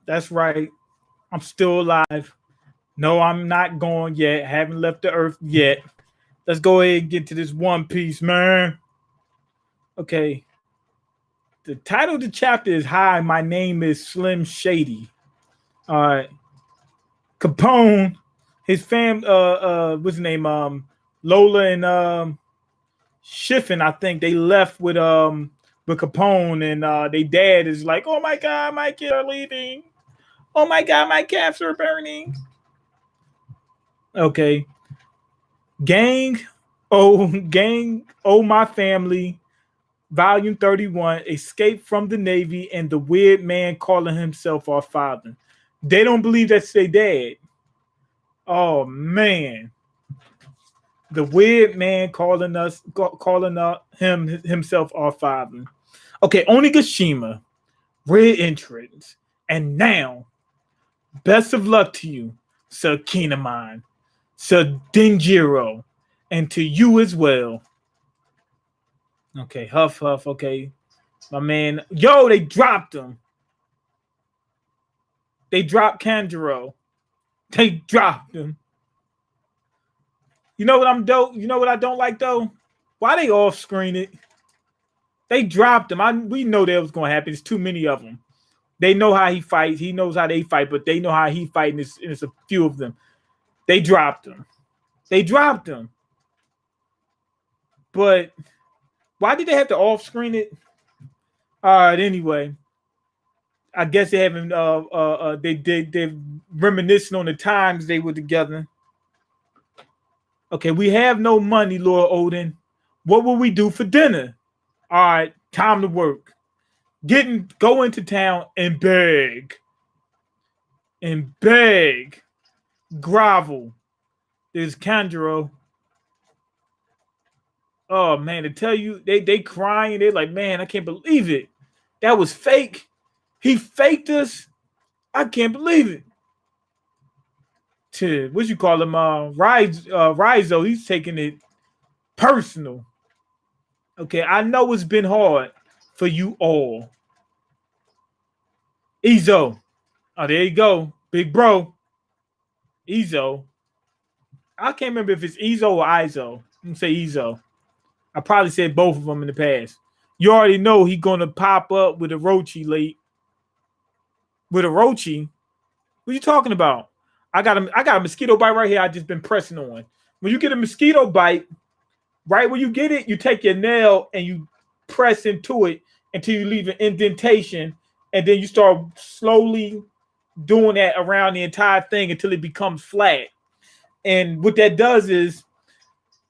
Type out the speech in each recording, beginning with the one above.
That's right. I'm still alive. No, I'm not gone yet. Haven't left the earth yet. Let's go ahead and get to this One Piece, man. Okay. The title of the chapter is Hi, my name is Slim Shady. All right. Capone, his what's his name? Lola and Shiffin, I think they left with Capone, and they dad is like, oh my god, my kids are leaving. Oh my god, my calves are burning. Okay. Gang, my family, volume 31, escape from the Navy and the weird man calling himself our father. They don't believe that's their dad. Oh man. The weird man calling himself our father. Okay, Onigashima, red entrance. And now, best of luck to you, Sir Kinemon, Sir Denjiro, and to you as well. Okay, Huff, okay. My man, yo, they dropped him. They dropped Kanjuro. They dropped him. You know what I'm dope? You know what I don't like though? Why they off screen it? They dropped him. We know that was gonna happen. There's too many of them. They know how he fights. He knows how they fight, but they know how he fights, and it's a few of them. They dropped him. They dropped him. But why did they have to off screen it? All right, anyway. I guess they haven't they're reminiscing on the times they were together. Okay, we have no money, Lord Odin. What will we do for dinner? All right, time to work. Go into town and beg. And beg. Grovel. There's Kanjuro. Oh man, to tell you, they crying. They're like, man, I can't believe it. That was fake. He faked us. I can't believe it. What you call him? Rizo. He's taking it personal. Okay, I know it's been hard for you all. Izo. Oh, there you go. Big bro. Izo. I can't remember if it's Izo or Izo. I'm going to say Izo. I probably said both of them in the past. You already know he's going to pop up with Orochi late. With Orochi? What are you talking about? I got a mosquito bite right here I just been pressing on. When you get a mosquito bite, right when you get it, you take your nail and you press into it until you leave an indentation, and then you start slowly doing that around the entire thing until it becomes flat. And what that does is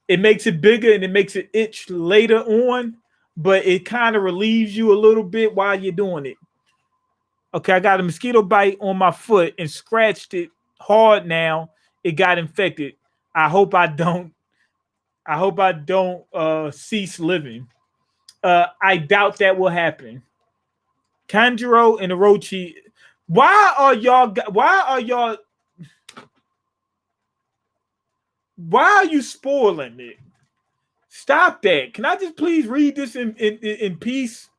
it makes it bigger and it makes it itch later on, but it kind of relieves you a little bit while you're doing it. Okay, I got a mosquito bite on my foot and scratched it hard now. It got infected. I hope I don't cease living. I doubt that will happen. Kanjuro and Orochi, why are you spoiling it? Stop that. Can I just please read this in peace?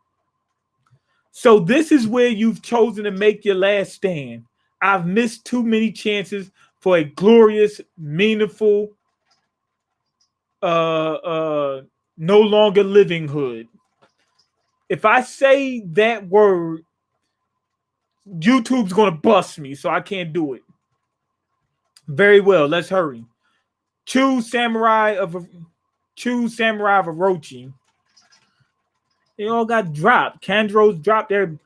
So this is where you've chosen to make your last stand. I've missed too many chances for a glorious, meaningful, no longer living hood. If I say that word, YouTube's gonna bust me, so I can't do it. Very well, let's hurry. Choose Samurai of Orochi. They all got dropped. Kanjuro's dropped there.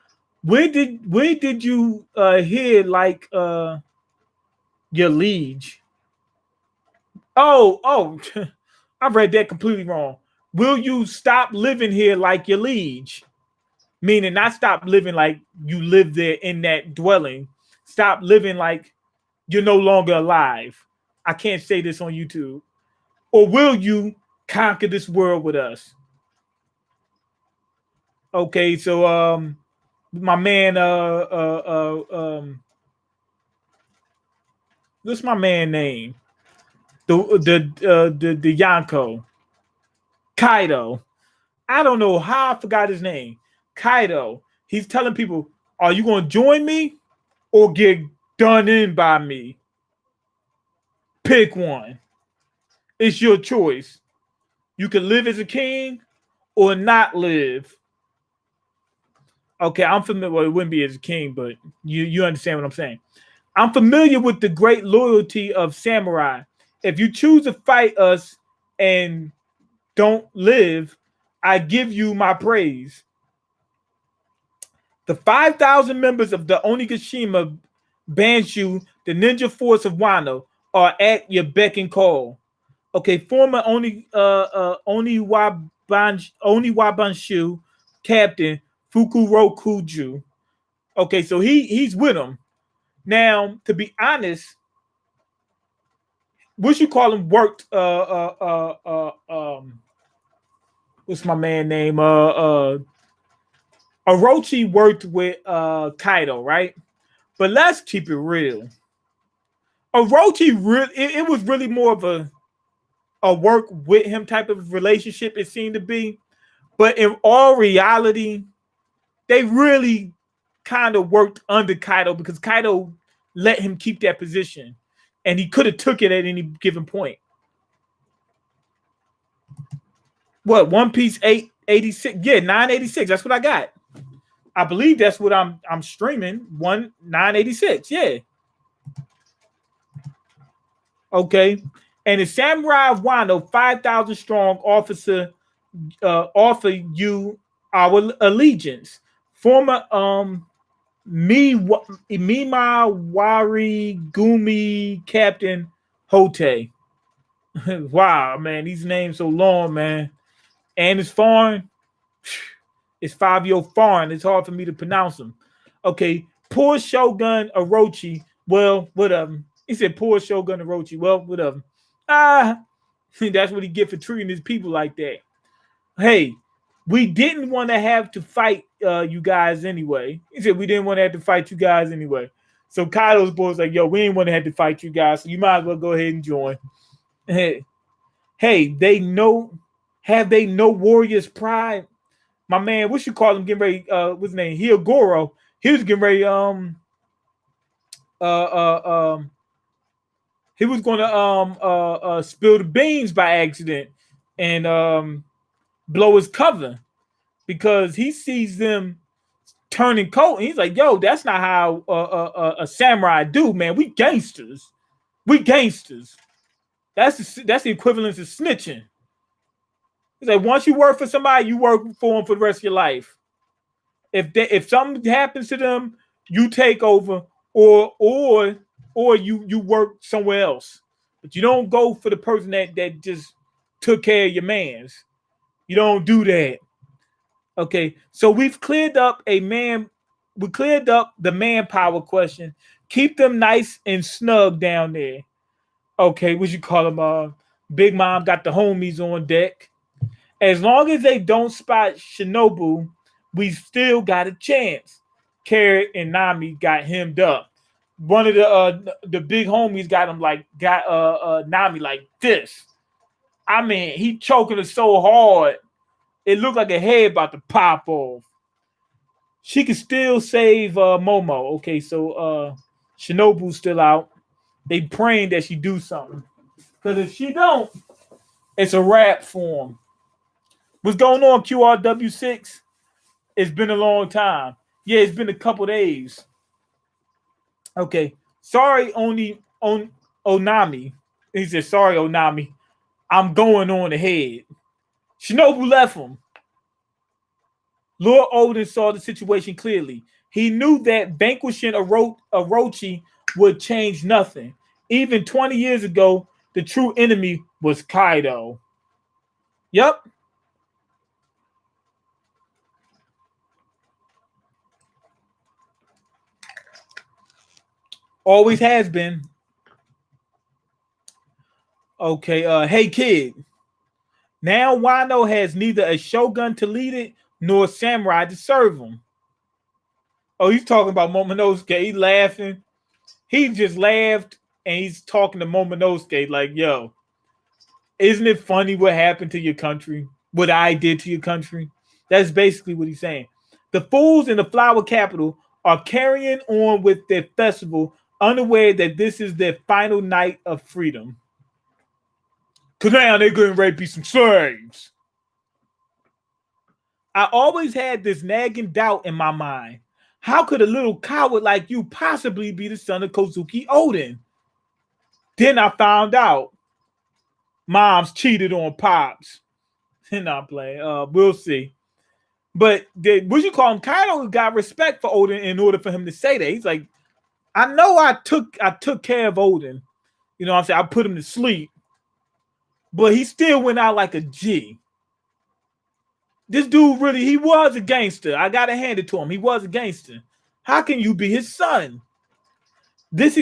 Where did you hear like your liege? Oh, I read that completely wrong. Will you stop living here like your liege? Meaning not stop living like you live there in that dwelling. Stop living like you're no longer alive. I can't say this on YouTube. Or will you conquer this world with us? Okay, so my man what's my man name? The Yonko. Kaido. I don't know how I forgot his name. Kaido. He's telling people, are you going to join me or get done in by me. Pick one. It's your choice. You can live as a king or not live. Okay, I'm familiar. Well, it wouldn't be as a king, but you understand what I'm saying. I'm familiar with the great loyalty of samurai. If you choose to fight us and don't live, I give you my praise. The 5,000 members of the Onigashima Banshu, the ninja force of Wano, are at your beck and call. Okay, former Oniwabanshu captain Fukurokuju. Okay, so he's with him. Now, to be honest, what you call him worked what's my man name? Orochi worked with Kaido, right? But let's keep it real. Orochi really it was really more of a work with him type of relationship, it seemed to be. But in all reality, they really kind of worked under Kaido because Kaido let him keep that position. And he could have took it at any given point. What, One Piece 886? Yeah, 986. That's what I got. I believe that's what I'm streaming. 986. Yeah. Okay. And the Samurai of Wano, 5,000 strong officer, offer you our allegiance. Former Mima Wari Gumi Captain Hote. Wow, man, these names so long, man. And it's foreign. It's 5-year foreign. It's hard for me to pronounce them. Okay, poor Shogun Orochi. Well, whatever. He said poor Shogun Orochi. Well, whatever. That's what he get for treating his people like that. Hey, we didn't want to have to fight you guys anyway. He said we didn't want to have to fight you guys anyway. So Kaido's boys like, yo, we didn't want to have to fight you guys, so you might as well go ahead and join. Hey, they know. Have they no warrior's pride? My man, what you call him? Getting ready. What's his name? Hyogoro. He was getting ready. He was going to spill the beans by accident and blow his cover because he sees them turning coat. And he's like, "Yo, that's not how a samurai do, man. We gangsters. We gangsters. That's the equivalent of snitching." He's like, once you work for somebody, you work for them for the rest of your life. If something happens to them, you take over, or you work somewhere else. But you don't go for the person that just took care of your mans. You don't do that. Okay, so we've cleared up we cleared up the manpower question. Keep them nice and snug down there. Okay, what you call them? Big Mom got the homies on deck. As long as they don't spot Shinobu, we still got a chance. Carrot and Nami got hemmed up. One of the big homies got Nami like this. I mean, he choking her so hard, it looked like a head about to pop off. She can still save Momo. Okay, so Shinobu's still out. They praying that she do something. Because if she don't, it's a wrap for him. What's going on, QRW6? It's been a long time. Yeah, it's been a couple days. Okay. Sorry, Onami. He said, sorry, Onami. I'm going on ahead. Shinobu left him. Lord Odin saw the situation clearly. He knew that vanquishing Orochi would change nothing. Even 20 years ago, the true enemy was Kaido. Yep. Always has been. Okay, hey kid. Now Wano has neither a shogun to lead it nor a samurai to serve him. Oh, he's talking about Momonosuke. He's laughing. He just laughed and he's talking to Momonosuke like, yo, isn't it funny what happened to your country? What I did to your country? That's basically what he's saying. The fools in the flower capital are carrying on with their festival, unaware that this is their final night of freedom. Cause now they're getting ready to be some slaves. I always had this nagging doubt in my mind. How could a little coward like you possibly be the son of Kozuki Oden? Then I found out Mom's cheated on Pops. Not playing. We'll see. But what you call him? Kaido got respect for Oden in order for him to say that. He's like, I know I took care of Oden. You know what I'm saying? I put him to sleep. But he still went out like a G. This dude really, he was a gangster. I gotta hand it to him. He was a gangster. How can you be his son? This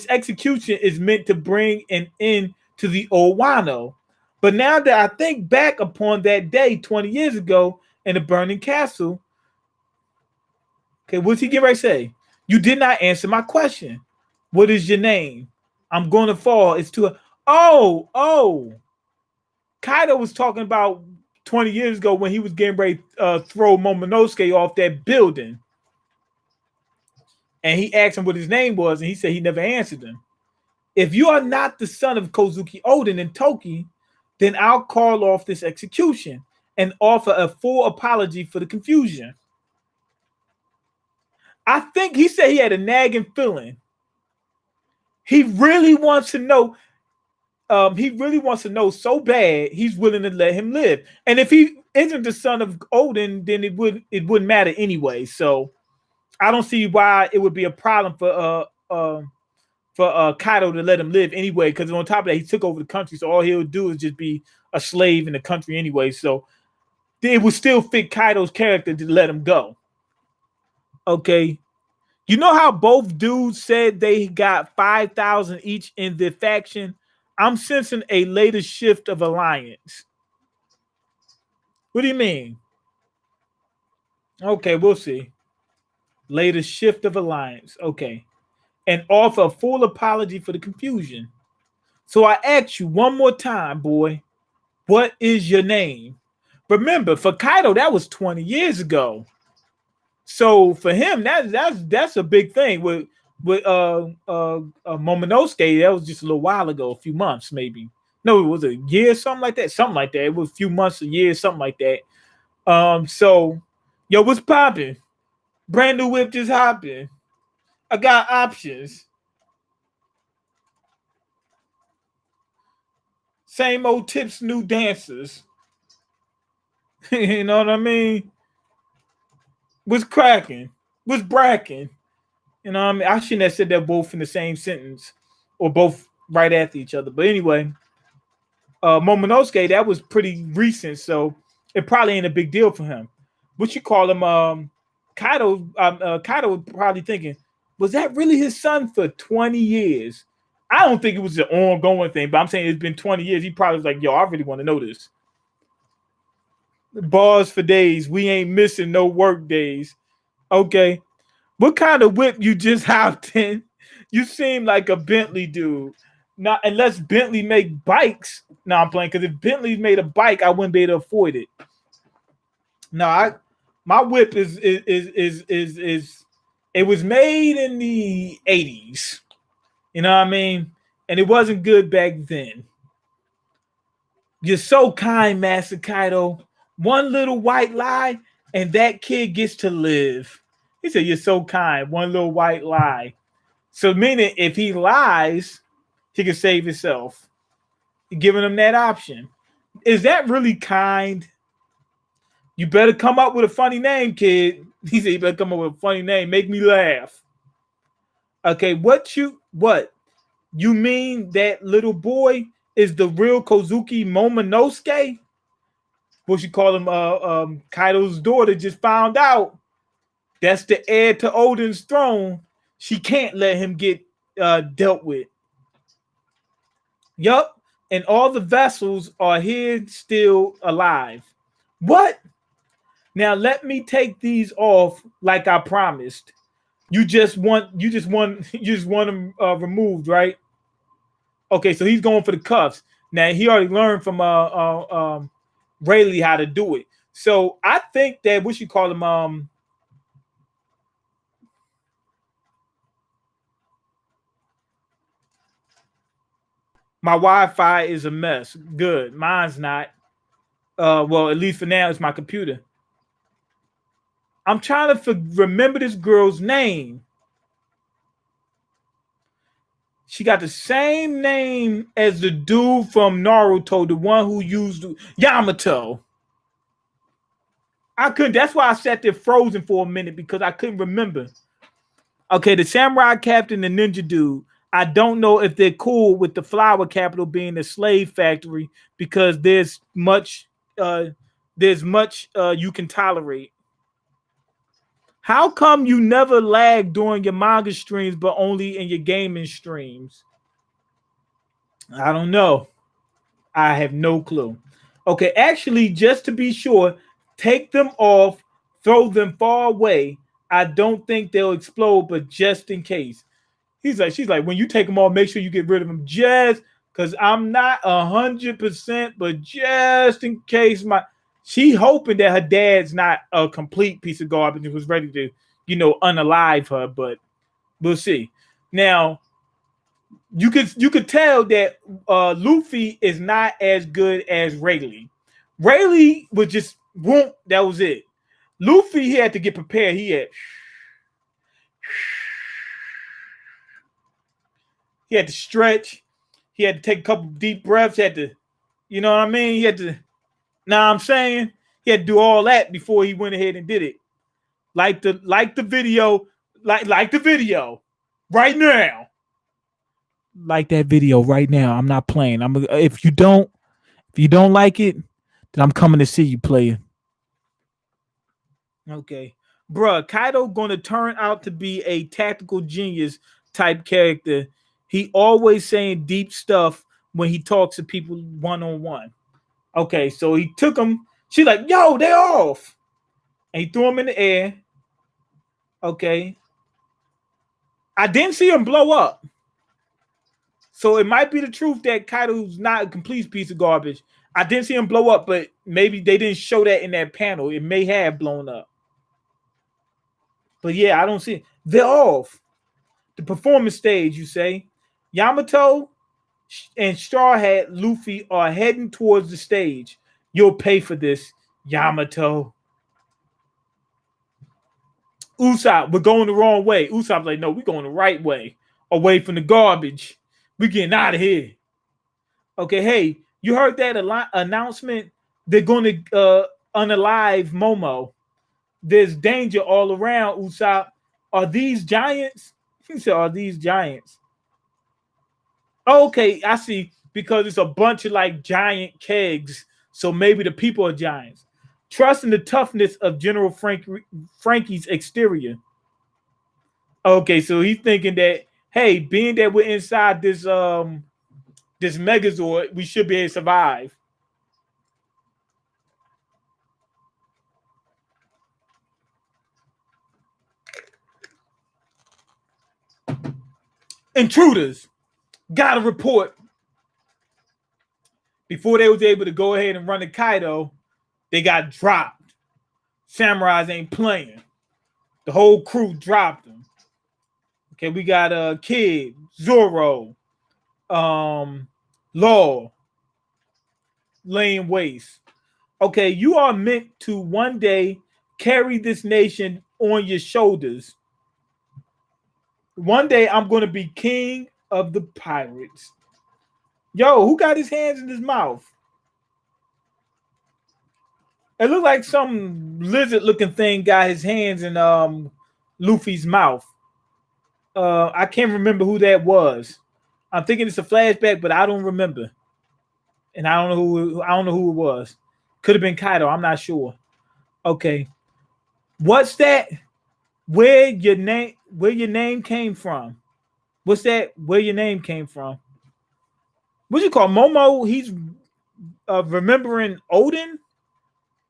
execution is meant to bring an end to the old Wano. But now that I think back upon that day 20 years ago in the burning castle, okay, what's he getting ready to say? You did not answer my question. What is your name? I'm going to fall. It's too. Oh. Kaido was talking about 20 years ago when he was getting ready to throw Momonosuke off that building. And he asked him what his name was, and he said he never answered him. If you are not the son of Kozuki Oden and Toki, then I'll call off this execution and offer a full apology for the confusion. I think he said he had a nagging feeling. He really wants to know. He really wants to know so bad he's willing to let him live. And if he isn't the son of Oden, then it wouldn't matter anyway. So I don't see why it would be a problem for Kaido to let him live anyway. Because on top of that, he took over the country, so all he'll do is just be a slave in the country anyway. So it would still fit Kaido's character to let him go. Okay. You know how both dudes said they got 5,000 each in their faction? I'm sensing a later shift of alliance. What do you mean? Okay, we'll see. Later shift of alliance. Okay. And offer a full apology for the confusion. So I ask you one more time, boy. What is your name? Remember, for Kaido, that was 20 years ago. So for him, that's a big thing. With Momonosuke, that was just a little while ago, a few months maybe. No, it was a year, something like that. Something like that. It was a few months, a year, something like that. So, yo, what's popping? Brand new whip just hopping. I got options. Same old tips, new dancers. You know what I mean? What's cracking? What's bracking? You know what I mean? I shouldn't have said they're both in the same sentence or both right after each other. But anyway, Momonosuke, that was pretty recent, so it probably ain't a big deal for him. What you call him? Kaido was probably thinking, was that really his son for 20 years? I don't think it was an ongoing thing, but I'm saying it's been 20 years. He probably was like, yo, I really want to know this. Bars for days. We ain't missing no work days. Okay. What kind of whip you just hopped in? You seem like a Bentley dude. Now, unless Bentley make bikes. No, I'm playing, because if Bentley made a bike, I wouldn't be able to afford it. No, my whip is it was made in the 80s. You know what I mean? And it wasn't good back then. You're so kind, Master Kaido. One little white lie, and that kid gets to live. He said, you're so kind. One little white lie. So meaning if he lies, he can save himself. You're giving him that option. Is that really kind? You better come up with a funny name, kid. He said, you better come up with a funny name. Make me laugh. Okay, what? You mean that little boy is the real Kozuki Momonosuke? What you call him? Kaido's daughter just found out. That's the heir to Oden's throne. She can't let him get dealt with. Yup. And all the vessels are here still alive. What? Now let me take these off like I promised. You just want them removed, right? Okay, so he's going for the cuffs. Now he already learned from Rayleigh how to do it. So I think that what you call him, My Wi-Fi is a mess. Good. Mine's not. Well, at least for now, it's my computer. I'm trying to remember this girl's name. She got the same name as the dude from Naruto, the one who used Yamato. I couldn't. That's why I sat there frozen for a minute because I couldn't remember. Okay, the samurai captain, the ninja dude. I don't know if they're cool with the flower capital being a slave factory because uh, there's much you can tolerate. How come you never lag during your manga streams, but only in your gaming streams? I don't know. I have no clue. Okay, actually, just to be sure, take them off, throw them far away. I don't think they'll explode, but just in case. She's like, when you take them off, make sure you get rid of them just because I'm not 100%, but just in case she hoping that her dad's not a complete piece of garbage and was ready to, unalive her, but we'll see. Now, you could tell that Luffy is not as good as Rayleigh. Rayleigh was just whoop, that was it. Luffy, he had to get prepared. He had to stretch. He had to take a couple deep breaths. He had to, you know what I mean? He had to, now I'm saying he had to do all that before he went ahead and did it. Like the video, like the video right now. Like that video right now. I'm not playing. If you don't like it, then I'm coming to see you, player. Okay. Bruh, Kaido gonna turn out to be a tactical genius type character. He always saying deep stuff when he talks to people one-on-one. Okay, so he took him. She's like, yo, they're off. And he threw him in the air. Okay. I didn't see him blow up. So it might be the truth that Kaido's not a complete piece of garbage. I didn't see him blow up, but maybe they didn't show that in that panel. It may have blown up. But yeah, I don't see it. They're off. The performance stage, you say. Yamato and Straw Hat Luffy are heading towards the stage. You'll pay for this, Yamato. Usopp, we're going the wrong way. Usopp's like, no, we're going the right way. Away from the garbage. We're getting out of here. Okay, hey, you heard that announcement? They're going to unalive Momo. There's danger all around, Usopp. Are these giants? He said, are these giants? Okay, I see. Because it's a bunch of like giant kegs. So maybe the people are giants. Trust in the toughness of General Frankie's exterior. Okay, so he's thinking that, hey, being that we're inside this Megazord, we should be able to survive. Intruders. Got a report. Before they was able to go ahead and run the Kaido, they got dropped. Samurais ain't playing. The whole crew dropped them. Okay, we got Kid, Zoro, Law, laying waste. Okay, you are meant to one day carry this nation on your shoulders. One day I'm going to be king of the pirates. Yo, who got his hands in his mouth? It looked like some lizard-looking thing got his hands in Luffy's mouth. I can't remember who that was. I'm thinking it's a flashback, but I don't remember. And I don't know who it was. Could have been Kaido. I'm not sure. Okay. What's that? Where your name came from? What's that? Where your name came from? What you call Momo? He's remembering Odin,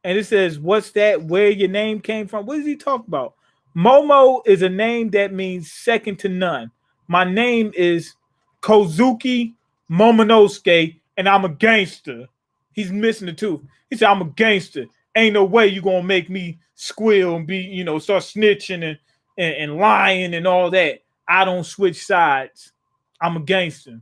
and it says, "What's that? Where your name came from?" What is he talking about? Momo is a name that means second to none. My name is Kozuki Momonosuke, and I'm a gangster. He's missing the tooth. He said, "I'm a gangster. Ain't no way you gonna make me squeal and be, start snitching and lying and all that. I don't switch sides. I'm a gangster."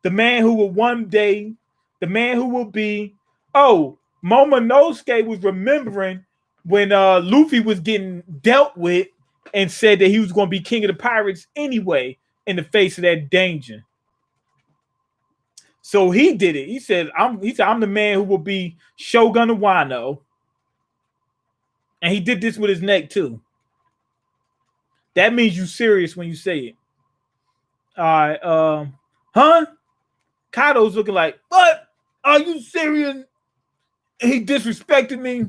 The man who will one day, the man who will be. Oh, Momonosuke was remembering when Luffy was getting dealt with and said that he was going to be king of the pirates anyway in the face of that danger. So he did it. I'm the man who will be Shogun of Wano. And he did this with his neck too. That means you serious when you say it. All right. Huh? Kaido's looking like, what? Are you serious? He disrespected me.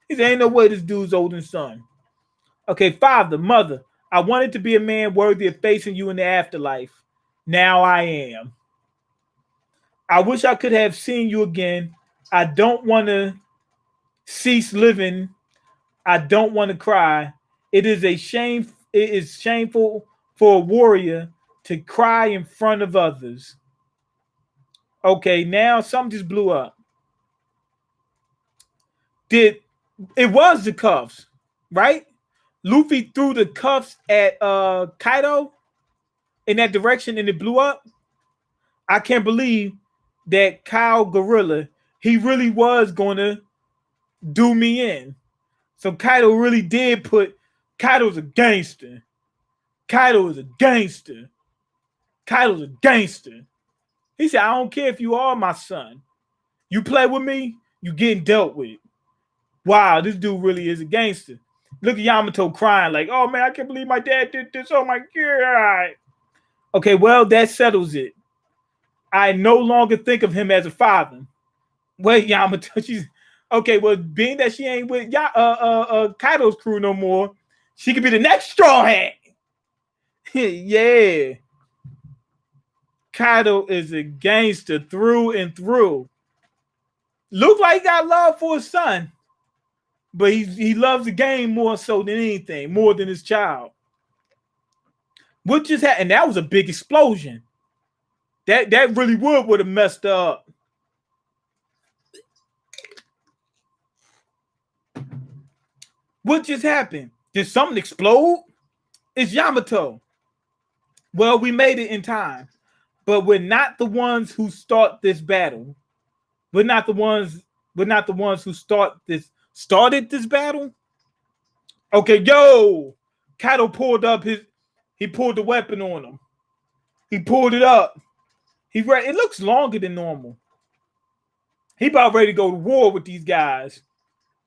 He said, ain't no way this dude's older son. Okay, father, mother, I wanted to be a man worthy of facing you in the afterlife. Now I am. I wish I could have seen you again. I don't want to cease living. I don't want to cry. It is a shame. It is shameful for a warrior to cry in front of others. Okay, now something just blew up. It was the cuffs, right? Luffy threw the cuffs at Kaido in that direction and it blew up. I can't believe that Kyle Gorilla, he really was gonna do me in. So Kaido really did Kaido's a gangster. Kaido is a gangster. Kaido's a gangster. He said, I don't care if you are my son. You play with me, you getting dealt with. Wow, this dude really is a gangster. Look at Yamato crying like, oh man, I can't believe my dad did this. Oh my God. Okay, well, that settles it. I no longer think of him as a father. Wait, Yamato, she's okay. Well, being that she ain't with Kaido's crew no more, she could be the next straw hat. Yeah. Kaido is a gangster through and through. Look like he got love for his son, but he loves the game more so than anything, more than his child. What just happened? And that was a big explosion. That really would have messed up. What just happened? Did something explode? It's Yamato. Well, we made it in time, but we're not the ones who start this battle. We're not the ones who started this battle. Okay, yo, Kaido pulled the weapon on him. He pulled it up. It looks longer than normal. He about ready to go to war with these guys.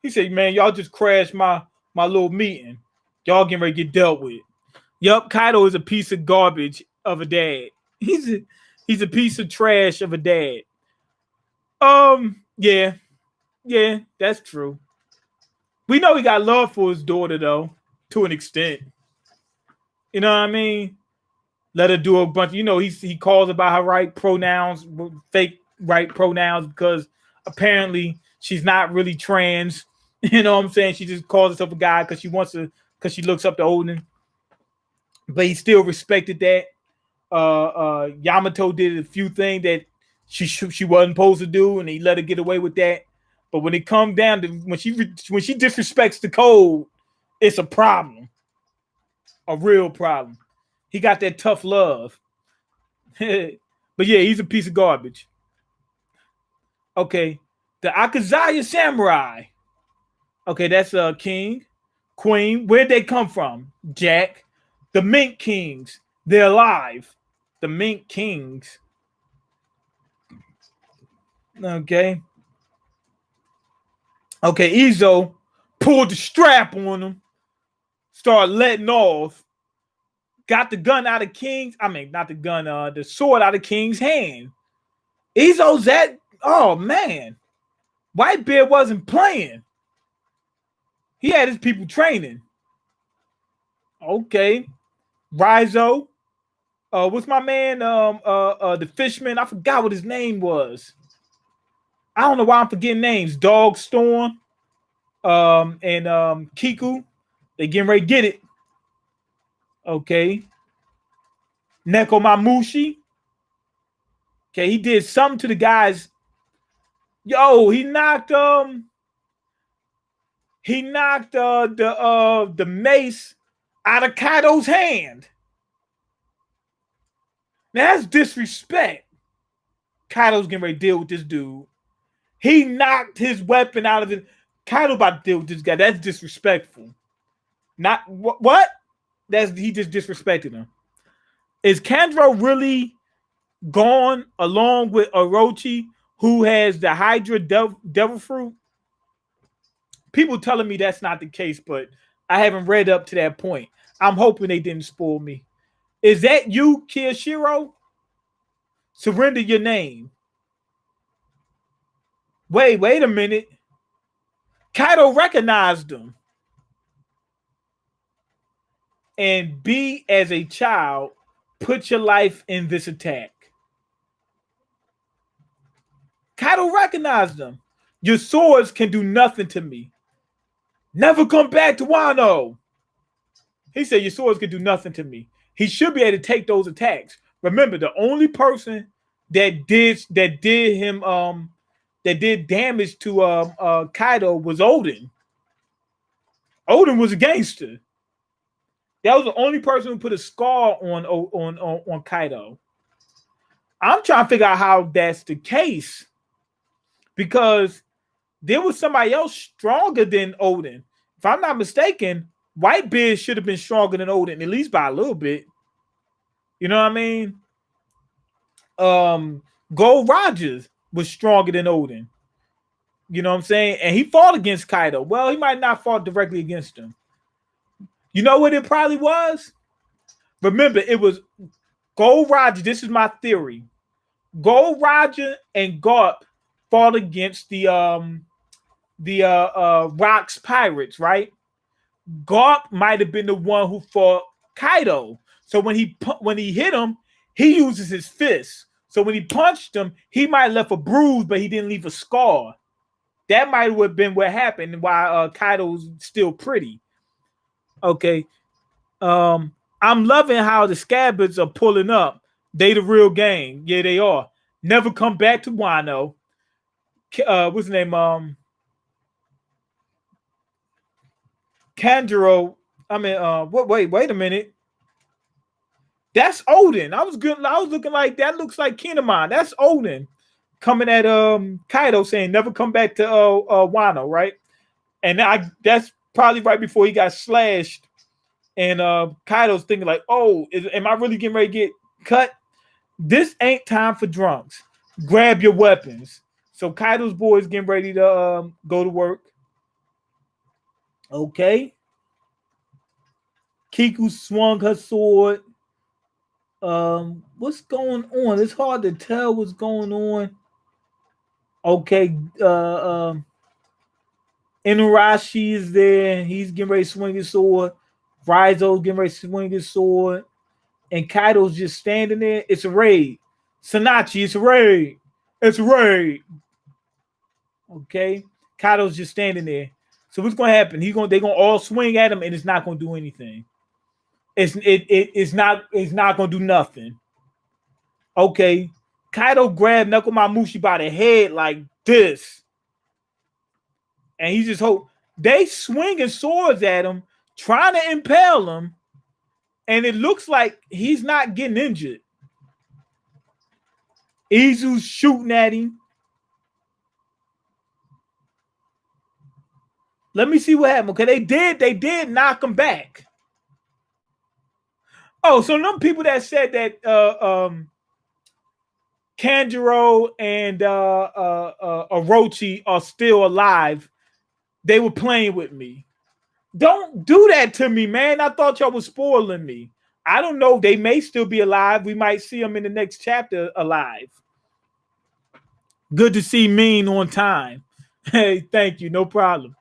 He said, man, y'all just crashed my little meeting. Y'all getting ready to get dealt with. Yup, Kaido is a piece of garbage of a dad. He's a piece of trash of a dad. Yeah, that's true. We know he got love for his daughter though, to an extent. You know what I mean? Let her do a bunch. He calls about her right pronouns, fake right pronouns, because apparently she's not really trans. You know what I'm saying? She just calls herself a guy because she looks up to Odin. But he still respected that. Yamato did a few things that she wasn't supposed to do, and he let her get away with that. But when it comes down to when she disrespects the code, it's a problem, a real problem. He got that tough love, but yeah, he's a piece of garbage. Okay, the Akazaya Samurai. Okay, that's a king, queen. Where'd they come from? Jack, the Mink Kings. They're alive. The Mink Kings. Okay. Okay, Izo pulled the strap on him, started letting off, got the gun out of King's. I mean, not the gun, the sword out of King's hand. Izo's that. Oh man, Whitebeard wasn't playing. He had his people training. Okay, Rizo. What's my man? The fishman. I forgot what his name was. I don't know why I'm forgetting names. Dog Storm, and Kiku. They getting ready to get it. Okay. Nekomamushi. Okay, he did something to the guys. Yo, he knocked the mace out of Kaido's hand. Now that's disrespect. Kaido's getting ready to deal with this dude. He knocked his weapon out of it. Kaido about to deal with this guy. That's disrespectful. Not what? That's he just disrespected him. Is Kanjuro really gone along with Orochi, who has the Hydra devil fruit? People telling me that's not the case, but I haven't read up to that point. I'm hoping they didn't spoil me. Is that you, Kiyashiro? Surrender your name. Wait a minute. Kaido recognized him. And be as a child, put your life in this attack. Kaido recognized them. Your swords can do nothing to me. Never come back to Wano. He said your swords can do nothing to me. He should be able to take those attacks. Remember, the only person that did damage to Kaido was Oden. Oden was a gangster. That was the only person who put a scar on Kaido. I'm trying to figure out how that's the case, because there was somebody else stronger than Oden. If I'm not mistaken, Whitebeard should have been stronger than Oden, at least by a little bit. You know what I mean? Gold Rogers was stronger than Oden. You know what I'm saying? And he fought against Kaido. Well, he might not fought directly against him. You know what it probably was? Remember, it was Gold Roger. This is my theory. Gold Roger and Garp fought against the Rocks Pirates, right? Garp might have been the one who fought Kaido. So when he hit him, he uses his fist. So when he punched him, he might have left a bruise, but he didn't leave a scar. That might have been what happened. Why Kaido's still pretty. Okay. I'm loving how the Scabbards are pulling up. They the real gang. Yeah, they are. Never come back to Wano. What's his name? Kanjuro. I mean, wait a minute. That's Oden. I was looking like that. Looks like Kinemon. That's Oden coming at Kaido saying never come back to Wano, right? And that's probably right before he got slashed. And Kaido's thinking like, oh, am I really getting ready to get cut? This ain't time for drunks. Grab your weapons. So Kaido's boys getting ready to go to work. Okay. Kiku swung her sword. What's going on? It's hard to tell what's going on. Okay. Inarashi is there. He's getting ready to swing his sword. Raizo's getting ready to swing his sword. And Kaido's just standing there. It's a raid. Sanachi, it's a raid. It's a raid. Okay. Kaido's just standing there. So what's gonna happen? They're gonna all swing at him and it's not gonna do anything. It's not gonna do nothing. Okay. Kaido grabbed Nekomamushi by the head like this. And he just hope they swinging swords at him, trying to impale him. And it looks like he's not getting injured. Izu's shooting at him. Let me see what happened. Okay, they did knock him back. Oh, so them people that said that Kanjuro and Orochi are still alive, they were playing with me. Don't do that to me, man. I thought y'all was spoiling me. I don't know. They may still be alive. We might see them in the next chapter alive. Good to see Mean on time. Hey, thank you. No problem.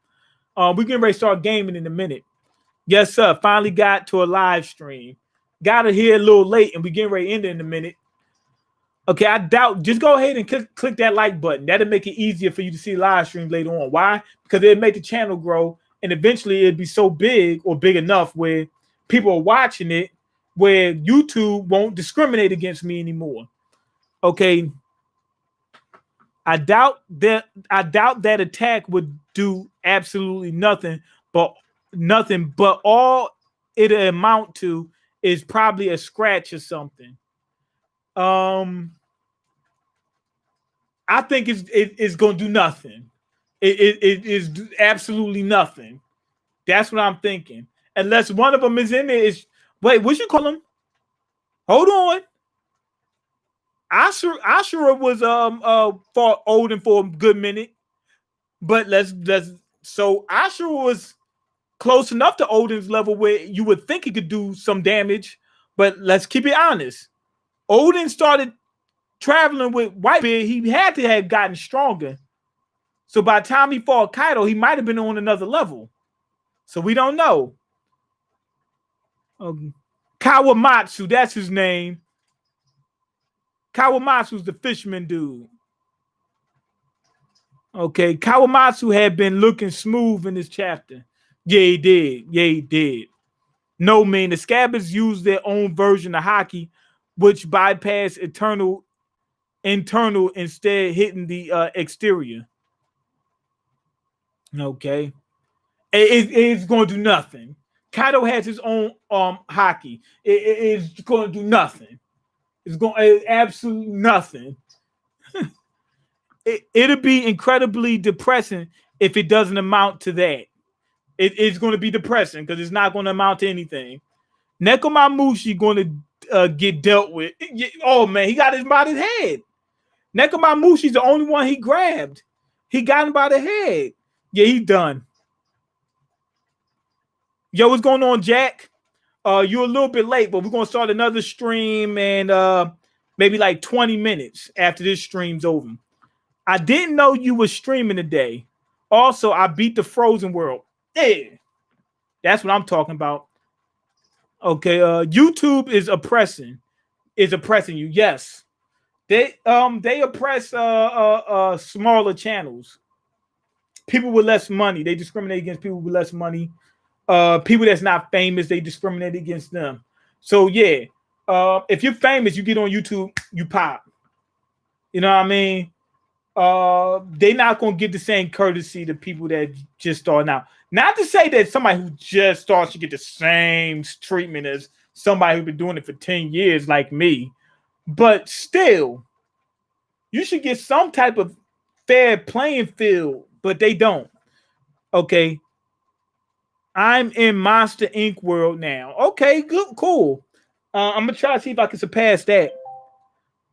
We're getting ready to start gaming in a minute. Yes, sir. Finally got to a live stream. Got it here a little late, and we're getting ready to end it in a minute. Okay, I doubt. Just go ahead and click that like button. That'll make it easier for you to see live stream later on. Why? Because it'll make the channel grow, and eventually it'll be so big or big enough where people are watching it, where YouTube won't discriminate against me anymore. Okay. I doubt that attack would do absolutely nothing, but all it'll amount to is probably a scratch or something. I think it's going to do nothing. It is absolutely nothing. That's what I'm thinking. Unless one of them is in there. Wait, what you call him? Hold on. Ashura was fought Odin for a good minute, but let's so Ashura was close enough to Odin's level where you would think he could do some damage. But let's keep it honest. Odin started traveling with Whitebeard. He had to have gotten stronger. So by the time he fought Kaido, he might have been on another level. So we don't know. Kawamatsu, that's his name. Kawamatsu's the fisherman dude. Okay, Kawamatsu had been looking smooth in this chapter. Yeah, he did. Yeah, he did. No, man, the Scabbards used their own version of hockey, which bypassed internal, instead hitting the exterior. Okay. It's going to do nothing. Kaido has his own hockey. It's going to do nothing. It's absolutely nothing. It'll be incredibly depressing if it doesn't amount to that. It's going to be depressing because it's not going to amount to anything. Nekomamushi going to get dealt with. Oh man, he got his by his head. Nekomamushi's the only one he grabbed. He got him by the head. Yeah, he's done. Yo, what's going on, Jack? You're a little bit late, but we're gonna start another stream and maybe like 20 minutes after this stream's over. I didn't know you were streaming today. Also, I beat the Frozen World. Yeah, that's what I'm talking about. Okay, YouTube is oppressing you. Yes, they oppress smaller channels. People with less money. They discriminate against people with less money. People that's not famous, they discriminate against them. So yeah, if you're famous, you get on YouTube, you pop. You know what I mean? They're not gonna give the same courtesy to people that just start out. Not to say that somebody who just starts should get the same treatment as somebody who's been doing it for 10 years like me, but still, you should get some type of fair playing field, but they don't. Okay. I'm in Monster Inc. world now. Okay, good, cool. I'm gonna try to see if I can surpass that.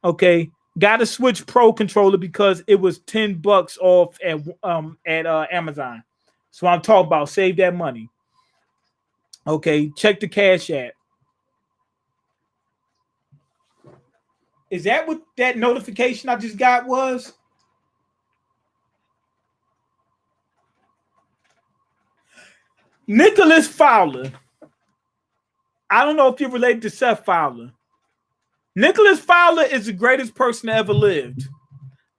Okay, got to switch Pro controller because it was $10 off at Amazon. So I'm talking about save that money. Okay, check the Cash App. Is that what that notification I just got was? Nicholas Fowler. I don't know if you're related to Seth Fowler. Nicholas Fowler is the greatest person that ever lived.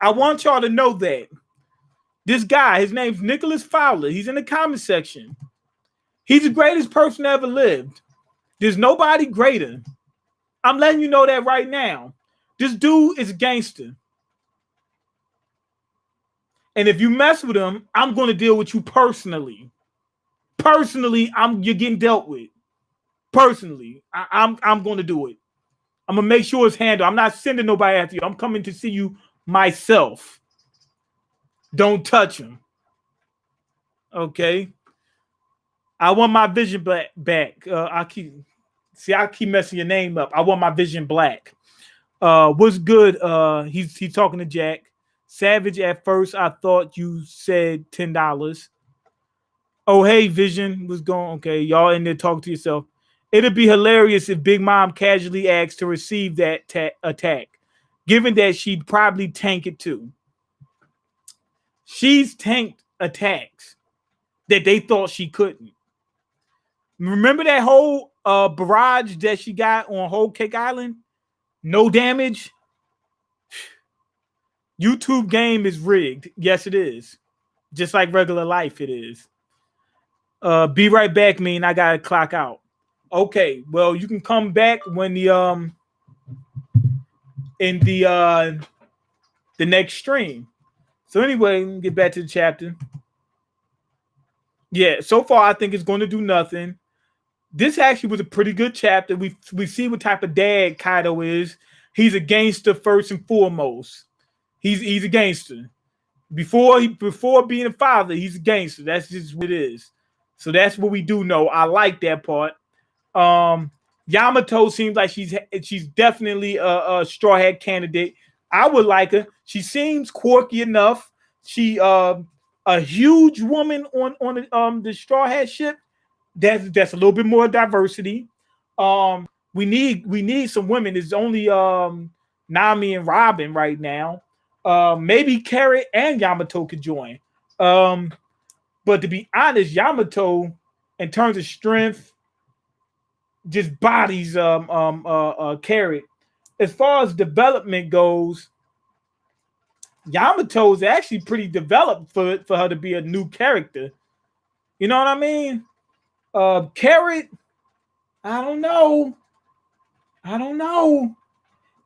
I want y'all to know that. This guy, his name's Nicholas Fowler. He's in the comment section. He's the greatest person that ever lived. There's nobody greater. I'm letting you know that right now. This dude is a gangster. And if you mess with him, I'm going to deal with you personally. Personally, you're getting dealt with. Personally, I'm going to do it. I'm going to make sure it's handled. I'm not sending nobody after you. I'm coming to see you myself. Don't touch him. Okay? I want my vision back. I keep messing your name up. I want my vision black. What's good? He's talking to Jack. Savage, at first, I thought you said $10. Oh, hey, Vision was going. Okay, y'all in there talking to yourself. It'd be hilarious if Big Mom casually asked to receive that attack, given that she'd probably tank it too. She's tanked attacks that they thought she couldn't. Remember that whole barrage that she got on Whole Cake Island? No damage. YouTube game is rigged. Yes, it is. Just like regular life, it is. Be right back, mean I gotta clock out. Okay, well, you can come back when the in the next stream. So anyway, get back to the chapter. Yeah, so far I think it's going to do nothing. This actually was a pretty good chapter. We see what type of dad Kaido is. He's a gangster first and foremost. He's a gangster. Before being a father, he's a gangster. That's just what it is. So that's what we do know. I like that part. Um, Yamato seems like she's definitely a straw hat candidate. I would like her. She seems quirky enough. She a huge woman on the straw hat ship. That's a little bit more diversity. We need some women. It's only Nami and Robin right now. Maybe Carrot and Yamato could join. Um, but to be honest, Yamato, in terms of strength, just bodies Carrot. As far as development goes, Yamato is actually pretty developed for her to be a new character. You know what I mean? Carrot, I don't know. I don't know.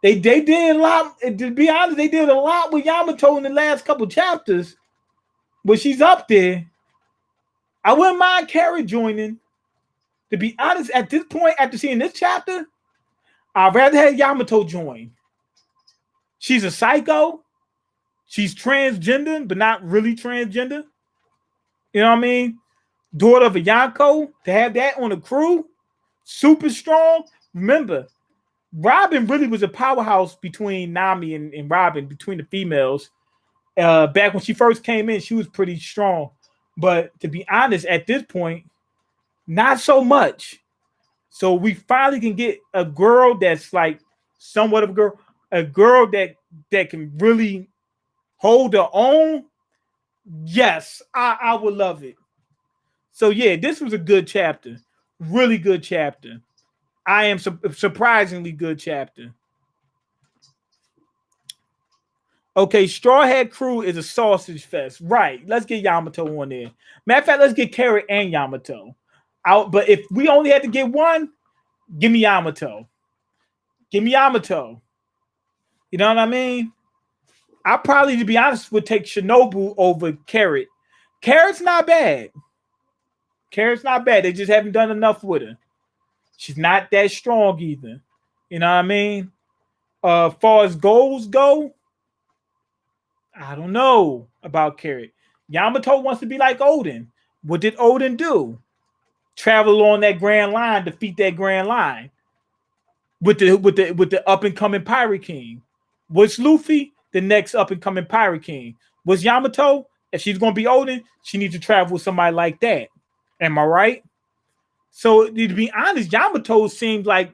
They did a lot. To be honest, they did a lot with Yamato in the last couple chapters. But she's up there. I wouldn't mind Carrot joining. To be honest, at this point, after seeing this chapter, I'd rather have Yamato join. She's a psycho. She's transgender, but not really transgender. You know what I mean? Daughter of a Yonko, to have that on the crew, super strong. Remember, Robin really was a powerhouse between Nami and Robin, between the females. Back when she first came in, she was pretty strong. But to be honest, at this point, not so much. So we finally can get a girl that's like somewhat of a girl that can really hold her own. Yes, I would love it. So yeah, this was a good chapter. Really good chapter. I am surprisingly good chapter. Okay, Straw Hat Crew is a sausage fest. Right. Let's get Yamato on there. Matter of fact, let's get Carrot and Yamato. Out, but if we only had to get one, give me Yamato. Give me Yamato. You know what I mean? I probably, to be honest, would take Shinobu over Carrot. Carrot's not bad. Carrot's not bad. They just haven't done enough with her. She's not that strong either. You know what I mean? Far as goals go, I don't know about Carrot. Yamato wants to be like Odin. What did Odin do? Travel along that Grand Line, defeat that Grand Line with the up and coming Pirate King. What's Luffy? The next up and coming Pirate King. What's Yamato? If she's gonna be Odin, she needs to travel with somebody like that. Am I right? So to be honest, Yamato seems like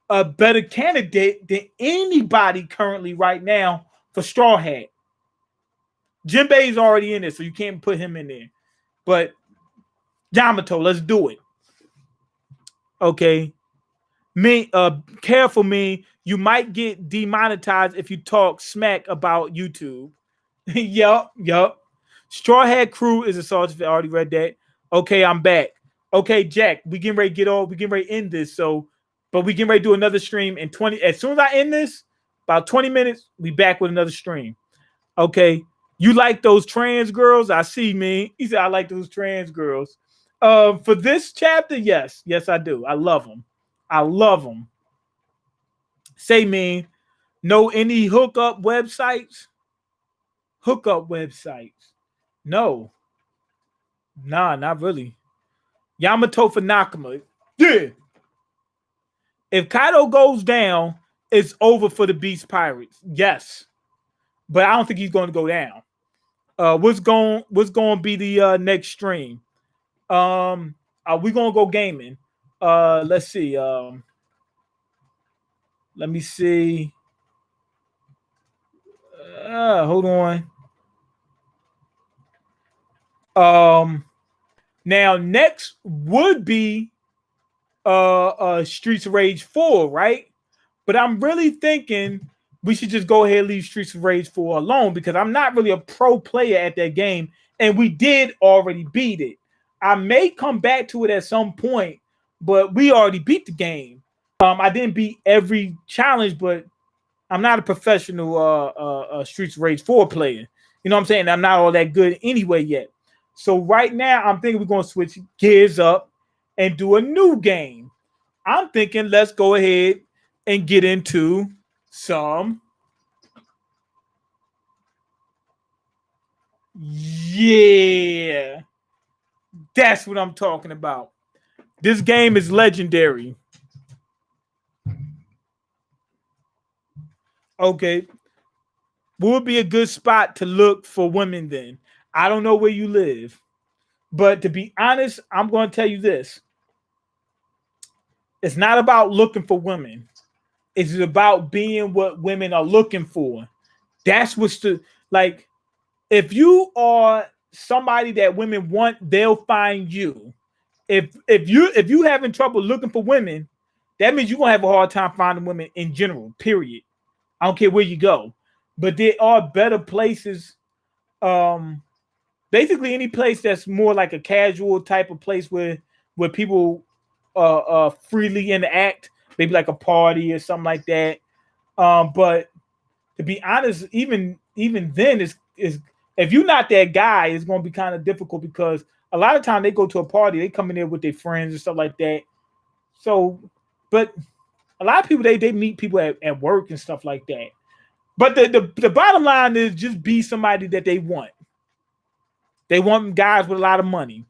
a better candidate than anybody currently right now for Straw Hat. Jinbei is already in there, so you can't put him in there. But Yamato, let's do it. Okay. Careful, me. You might get demonetized if you talk smack about YouTube. yup. Straw Hat Crew is a sausage. I already read that. Okay, I'm back. Okay, Jack, we getting ready to get off. We getting ready to end this. So, but we getting ready to do another stream in 20. As soon as I end this, about 20 minutes, we back with another stream. Okay. You like those trans girls? I see, man. He said, I like those trans girls. For this chapter, yes. Yes, I do. I love them. I love them. Say, man, know any hookup websites? Hookup websites. No. Nah, not really. Yamato for Nakama. Yeah. If Kaido goes down, it's over for the Beast Pirates. Yes. But I don't think he's going to go down. What's going to be the next stream? Are we going to go gaming? Let's see. Let me see. Hold on. Now next would be Streets of Rage 4, right? But I'm really thinking we should just go ahead and leave Streets of Rage 4 alone because I'm not really a pro player at that game, and we did already beat it. I may come back to it at some point, but we already beat the game. I didn't beat every challenge, but I'm not a professional Streets of Rage 4 player. You know what I'm saying? I'm not all that good anyway yet. So right now, I'm thinking we're going to switch gears up and do a new game. I'm thinking let's go ahead and get into some Yeah, that's what I'm talking about. This game is legendary. Okay, what would be a good spot to look for women then? I don't know where you live, but to be honest, I'm going to tell you this. It's not about looking for women. It's about being what women are looking for. That's what's the like. If you are somebody that women want, they'll find you. If you having trouble looking for women, that means you're gonna have a hard time finding women in general. Period. I don't care where you go, but there are better places. Um, Basically any place that's more like a casual type of place where people freely interact, maybe like a party or something like that. But to be honest, even then is if you're not that guy, it's gonna be kind of difficult because a lot of time they go to a party, they come in there with their friends and stuff like that. So, but a lot of people they meet people at work and stuff like that. But the bottom line is just be somebody that they want. They want guys with a lot of money.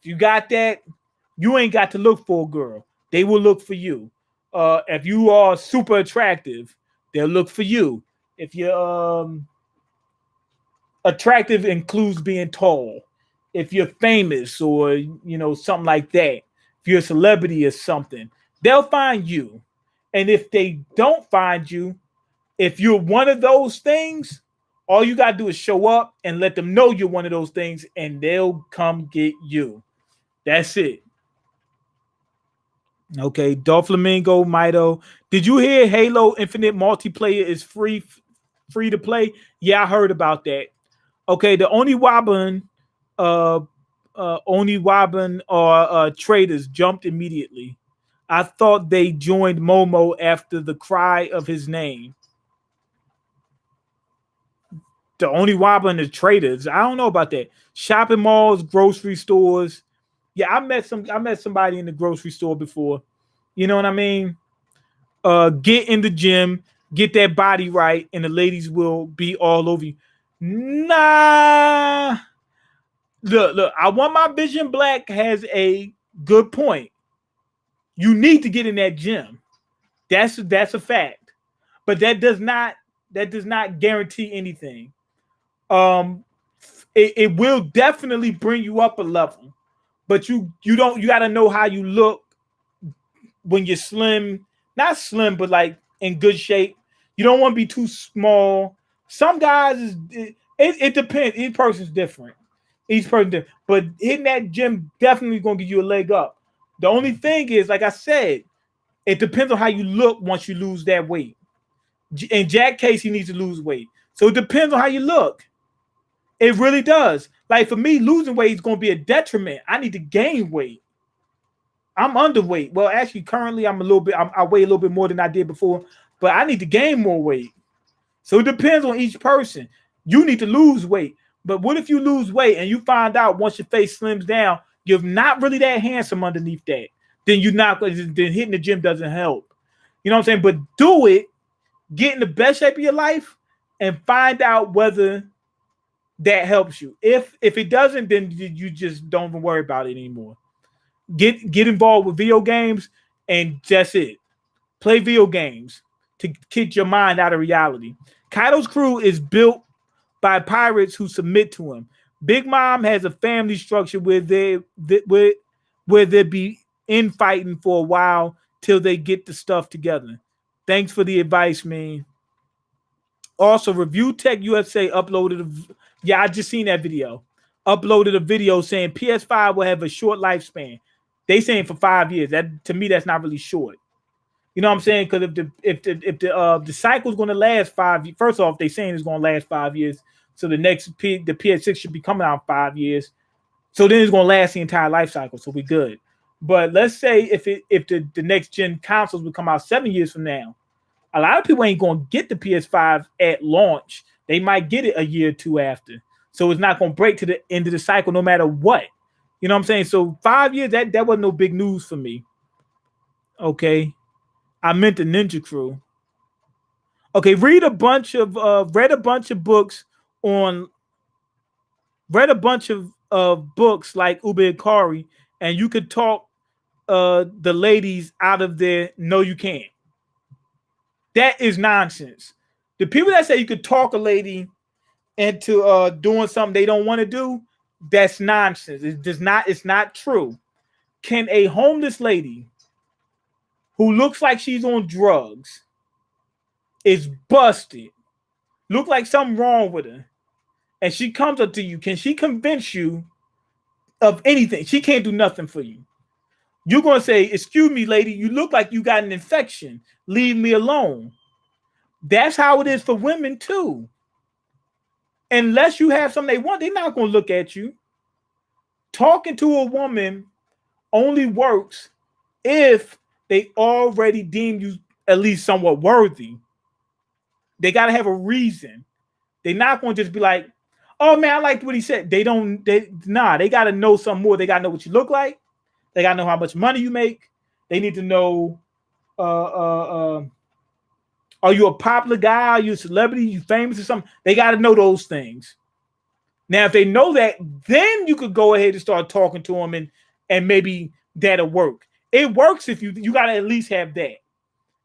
If you got that, you ain't got to look for a girl. They will look for you. If you are super attractive, they'll look for you. If you're attractive includes being tall. If you're famous or something like that, if you're a celebrity or something, they'll find you. And if they don't find you, if you're one of those things, all you gotta do is show up and let them know you're one of those things, and they'll come get you. That's it. Okay, Doflamingo, Mido. Did you hear Halo Infinite multiplayer is free to play? Yeah, I heard about that. Okay, the uh, Oni Waban or traders jumped immediately. I thought they joined Momo after the cry of his name. The only wobbling is traders. I don't know about that. Shopping malls, grocery stores. Yeah, I met somebody in the grocery store before. You know what I mean? Get in the gym, get that body right, and the ladies will be all over you. Nah. Look, I want my vision black has a good point. You need to get in that gym. That's a fact. But that does not guarantee anything. Um it will definitely bring you up a level, but you got to know how you look when you're slim, not slim but like in good shape. You don't want to be too small. Some guys it depends. Each person's different. Each person different. But hitting that gym definitely going to give you a leg up. The only thing is, like I said, it depends on how you look once you lose that weight. In Jack case, he needs to lose weight, so it depends on how you look. It really does. Like for me, losing weight is going to be a detriment. I need to gain weight. I'm underweight. Well, actually, currently I weigh a little bit more than I did before, but I need to gain more weight. So it depends on each person. You need to lose weight. But what if you lose weight and you find out once your face slims down, you're not really that handsome underneath that? Then you're not then hitting the gym doesn't help. You know what I'm saying? But do it, get in the best shape of your life, and find out whether that helps you. If it doesn't, then you just don't even worry about it anymore. Get involved with video games, and that's it. Play video games to kick your mind out of reality. Kaido's crew is built by pirates who submit to him. Big Mom has a family structure where they be infighting for a while till they get the stuff together. Thanks for the advice, man. Also, Review Tech USA yeah, I just seen that video. Uploaded a video saying PS5 will have a short lifespan. They saying for 5 years. That to me, that's not really short. You know what I'm saying? Because if the cycle is going to last 5 years, first off, they saying it's going to last 5 years. So the PS6 should be coming out in 5 years. So then it's going to last the entire life cycle. So we good. But let's say if the next gen consoles would come out 7 years from now, a lot of people ain't going to get the PS5 at launch. They might get it a year or two after. So it's not going to break to the end of the cycle no matter what. You know what I'm saying? So 5 years, that wasn't no big news for me. Okay. I meant the Ninja Crew. Okay, read a bunch of books on read a bunch of books like Uber Kari, and you could talk the ladies out of their no, you can't. That is nonsense. The people that say you could talk a lady into doing something they don't want to do, that's nonsense. It does not, it's not true. Can a homeless lady who looks like she's on drugs, is busted, look like something wrong with her, and she comes up to you, can she convince you of anything? She can't do nothing for you. You're going to say, excuse me, lady, you look like you got an infection. Leave me alone. That's how it is for women too. Unless you have something they want, they're not going to look at you. Talking to a woman only works if they already deem you at least somewhat worthy. They got to have a reason. They're not going to just be like, oh man, I liked what he said. They got to know something more. They got to know what you look like. They got to know how much money you make. They need to know, are you a popular guy? Are you a celebrity? You famous or something? They got to know those things. Now, if they know that, then you could go ahead and start talking to them, and maybe that'll work. It works if you got to at least have that.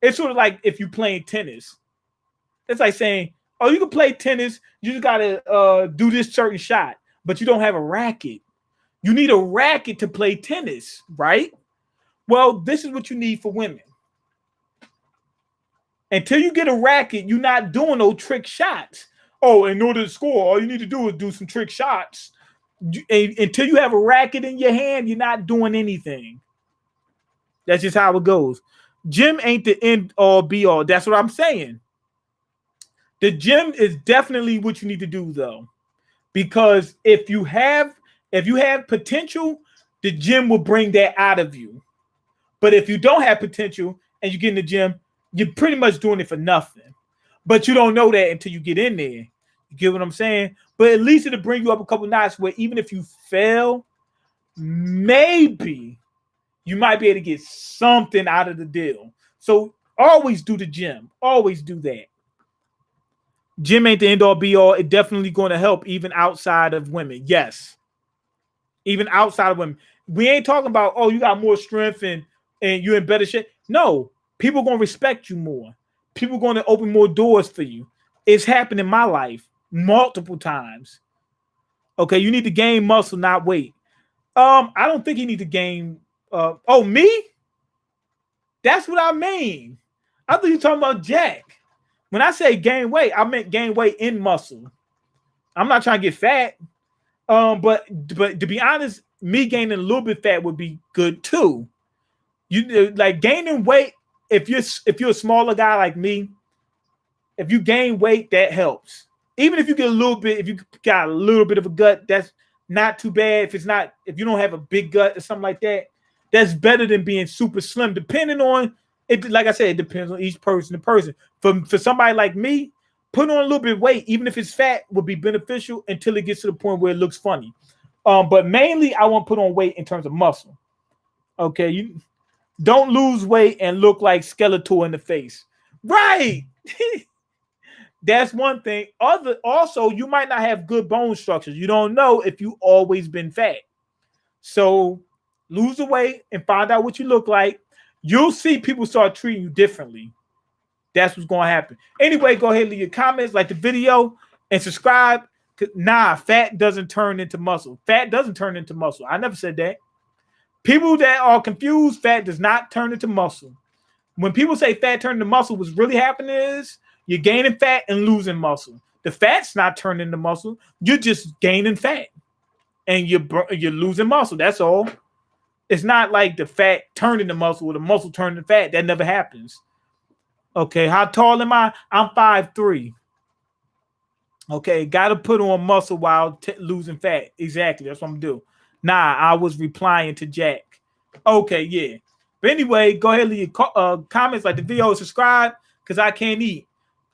It's sort of like if you're playing tennis. It's like saying, oh, you can play tennis. You just got to do this certain shot, but you don't have a racket. You need a racket to play tennis, right? Well, this is what you need for women. Until you get a racket, you're not doing no trick shots. Oh, in order to score, all you need to do is do some trick shots. Until you have a racket in your hand, you're not doing anything. That's just how it goes. Gym ain't the end all be all. That's what I'm saying. The gym is definitely what you need to do, though, because if you have potential, the gym will bring that out of you. But if you don't have potential and you get in the gym, you're pretty much doing it for nothing. But you don't know that until you get in there. You get what I'm saying? But at least it'll bring you up a couple notches where even if you fail, maybe you might be able to get something out of the deal. So always do the gym. Always do that. Gym ain't the end all be all. It's definitely going to help even outside of women. Yes. Even outside of women. We ain't talking about, oh, you got more strength and you're in better shape. No. People going to respect you more. People going to open more doors for you. It's happened in my life multiple times. Okay, you need to gain muscle, not weight. I don't think you need to gain. Me? That's what I mean. I thought you were talking about Jack. When I say gain weight, I meant gain weight in muscle. I'm not trying to get fat. But to be honest, me gaining a little bit fat would be good too. You like gaining weight. If you're a smaller guy like me, if you gain weight, that helps. Even if you get a little bit, if you got a little bit of a gut, that's not too bad. If you don't have a big gut or something like that, that's better than being super slim. Depending on it, like I said, it depends on each person to person. For somebody like me, putting on a little bit of weight, even if it's fat, would be beneficial until it gets to the point where it looks funny. But mainly, I want to put on weight in terms of muscle. Okay, you don't lose weight and look like Skeletor in the face. Right. That's one thing. Also, you might not have good bone structures. You don't know if you always been fat. So lose the weight and find out what you look like. You'll see people start treating you differently. That's what's going to happen. Anyway, go ahead and leave your comments, like the video, and subscribe. Nah, fat doesn't turn into muscle. Fat doesn't turn into muscle. I never said that. People that are confused, fat does not turn into muscle. When people say fat turn into muscle, what's really happening is you're gaining fat and losing muscle. The fat's not turning into muscle. You're just gaining fat. And you're losing muscle. That's all. It's not like the fat turned into muscle or the muscle turned into fat. That never happens. Okay, how tall am I? I'm 5'3". Okay, got to put on muscle while losing fat. Exactly, that's what I'm going to do. Nah, I was replying to Jack. Okay, yeah. But anyway, go ahead and leave your comments, like the video, subscribe, because I can't eat.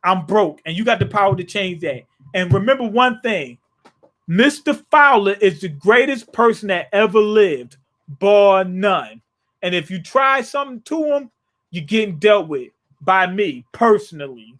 I'm broke, and you got the power to change that. And remember one thing. Mr. Fowler is the greatest person that ever lived, bar none. And if you try something to him, you're getting dealt with by me personally.